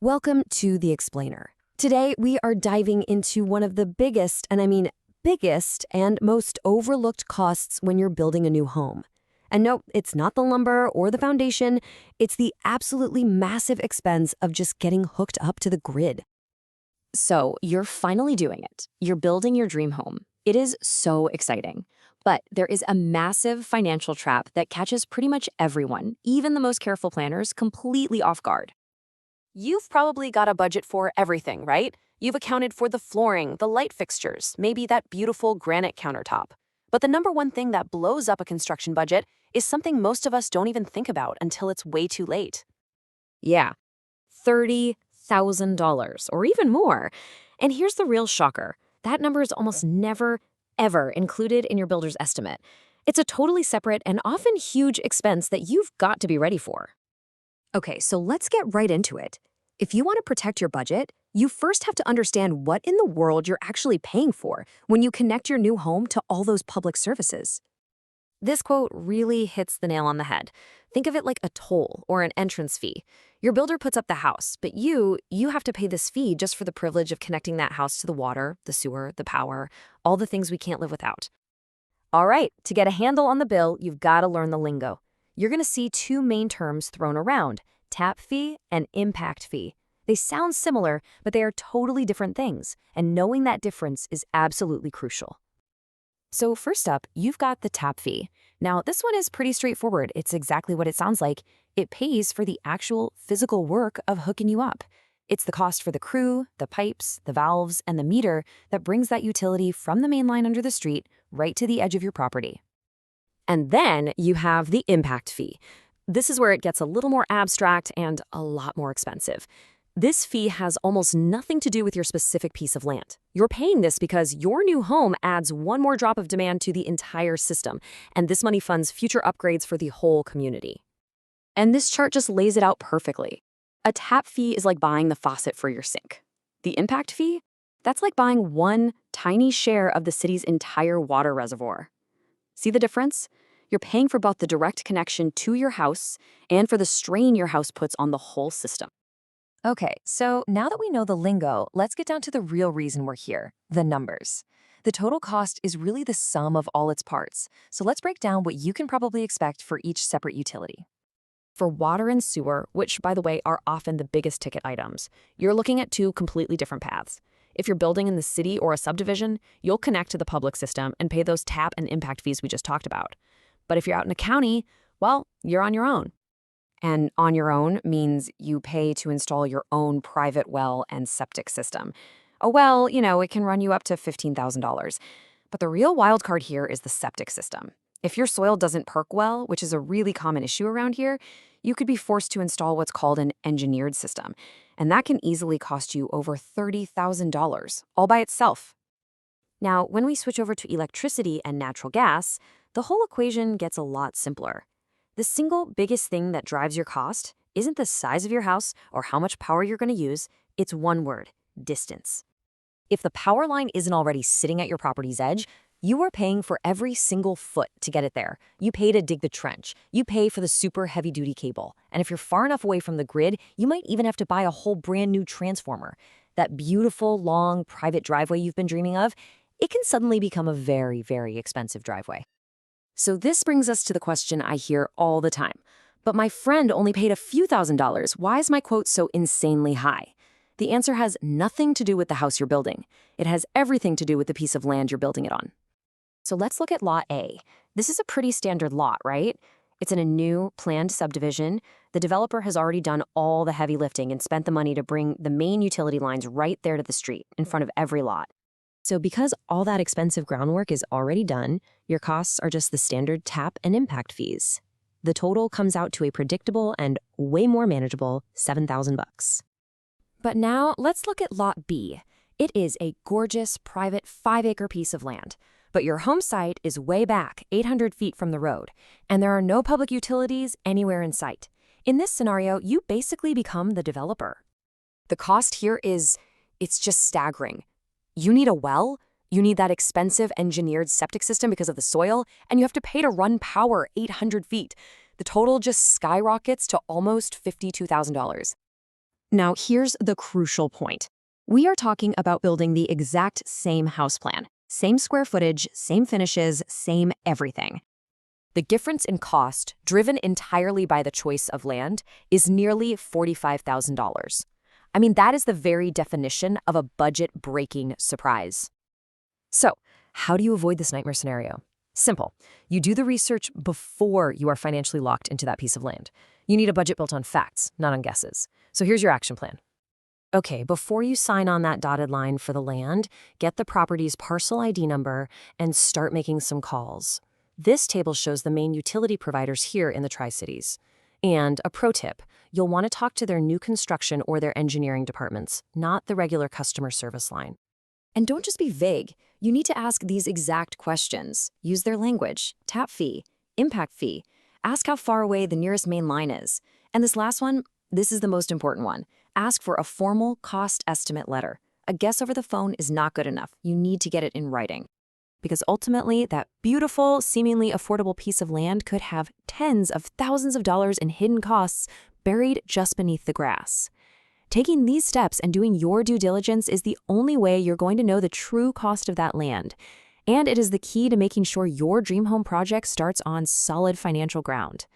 Welcome to The Explainer. Today, we are diving into one of the biggest, and I mean biggest, and most overlooked costs when you're building a new home. And no, it's not the lumber or the foundation, it's the absolutely massive expense of just getting hooked up to the grid. So you're finally doing it. You're building your dream home. It is so exciting. But there is a massive financial trap that catches pretty much everyone, even the most careful planners, completely off guard. You've probably got a budget for everything, right? You've accounted for the flooring, the light fixtures, maybe that beautiful granite countertop. But the number one thing that blows up a construction budget is something most of us don't even think about until it's way too late. Yeah, $30,000 or even more. And here's the real shocker. That number is almost never, ever included in your builder's estimate. It's a totally separate and often huge expense that you've got to be ready for. Okay, so let's get right into it. If you want to protect your budget, you first have to understand what in the world you're actually paying for when you connect your new home to all those public services. This quote really hits the nail on the head. Think of it like a toll or an entrance fee. Your builder puts up the house, but you have to pay this fee just for the privilege of connecting that house to the water, the sewer, the power, all the things we can't live without. All right, to get a handle on the bill, you've got to learn the lingo. You're going to see two main terms thrown around, tap fee and impact fee. They sound similar, but they are totally different things, and knowing that difference is absolutely crucial. So first up, you've got the tap fee. Now, this one is pretty straightforward. It's exactly what it sounds like. It pays for the actual physical work of hooking you up. It's the cost for the crew, the pipes, the valves, and the meter that brings that utility from the main line under the street right to the edge of your property. And then you have the impact fee. This is where it gets a little more abstract and a lot more expensive. This fee has almost nothing to do with your specific piece of land. You're paying this because your new home adds one more drop of demand to the entire system, and this money funds future upgrades for the whole community. And this chart just lays it out perfectly. A tap fee is like buying the faucet for your sink. The impact fee? That's like buying one tiny share of the city's entire water reservoir. See the difference? You're paying for both the direct connection to your house and for the strain your house puts on the whole system. Okay, so now that we know the lingo, let's get down to the real reason we're here, the numbers. The total cost is really the sum of all its parts, so let's break down what you can probably expect for each separate utility. For water and sewer, which, by the way, are often the biggest ticket items, you're looking at two completely different paths. If you're building in the city or a subdivision, you'll connect to the public system and pay those tap and impact fees we just talked about. But if you're out in a county, well, you're on your own. And on your own means you pay to install your own private well and septic system. A well, it can run you up to $15,000. But the real wild card here is the septic system. If your soil doesn't perk well, which is a really common issue around here, you could be forced to install what's called an engineered system. And that can easily cost you over $30,000, all by itself. Now, when we switch over to electricity and natural gas, the whole equation gets a lot simpler. The single biggest thing that drives your cost isn't the size of your house or how much power you're going to use, it's one word, distance. If the power line isn't already sitting at your property's edge, you are paying for every single foot to get it there. You pay to dig the trench. You pay for the super heavy-duty cable. And if you're far enough away from the grid, you might even have to buy a whole brand new transformer. That beautiful, long, private driveway you've been dreaming of, it can suddenly become a very, very expensive driveway. So this brings us to the question I hear all the time. But my friend only paid a few $1,000s. Why is my quote so insanely high? The answer has nothing to do with the house you're building. It has everything to do with the piece of land you're building it on. So let's look at Lot A. This is a pretty standard lot, right? It's in a new, planned subdivision. The developer has already done all the heavy lifting and spent the money to bring the main utility lines right there to the street, in front of every lot. So because all that expensive groundwork is already done, your costs are just the standard tap and impact fees. The total comes out to a predictable and way more manageable $7,000. But now let's look at Lot B. It is a gorgeous, private 5-acre piece of land. But your home site is way back, 800 feet from the road, and there are no public utilities anywhere in sight. In this scenario, you basically become the developer. The cost here it's just staggering. You need a well, you need that expensive engineered septic system because of the soil, and you have to pay to run power 800 feet. The total just skyrockets to almost $52,000. Now, here's the crucial point. We are talking about building the exact same house plan. Same square footage, same finishes, same everything. The difference in cost, driven entirely by the choice of land, is nearly $45,000. I mean, that is the very definition of a budget-breaking surprise. So, how do you avoid this nightmare scenario? Simple. You do the research before you are financially locked into that piece of land. You need a budget built on facts, not on guesses. So here's your action plan. Okay, before you sign on that dotted line for the land, get the property's parcel ID number and start making some calls. This table shows the main utility providers here in the Tri-Cities. And a pro tip, you'll want to talk to their new construction or their engineering departments, not the regular customer service line. And don't just be vague. You need to ask these exact questions. Use their language, tap fee, impact fee. Ask how far away the nearest main line is. And this last one, this is the most important one. Ask for a formal cost estimate letter. A guess over the phone is not good enough. You need to get it in writing. Because ultimately, that beautiful, seemingly affordable piece of land could have tens of thousands of dollars in hidden costs buried just beneath the grass. Taking these steps and doing your due diligence is the only way you're going to know the true cost of that land. And it is the key to making sure your dream home project starts on solid financial ground.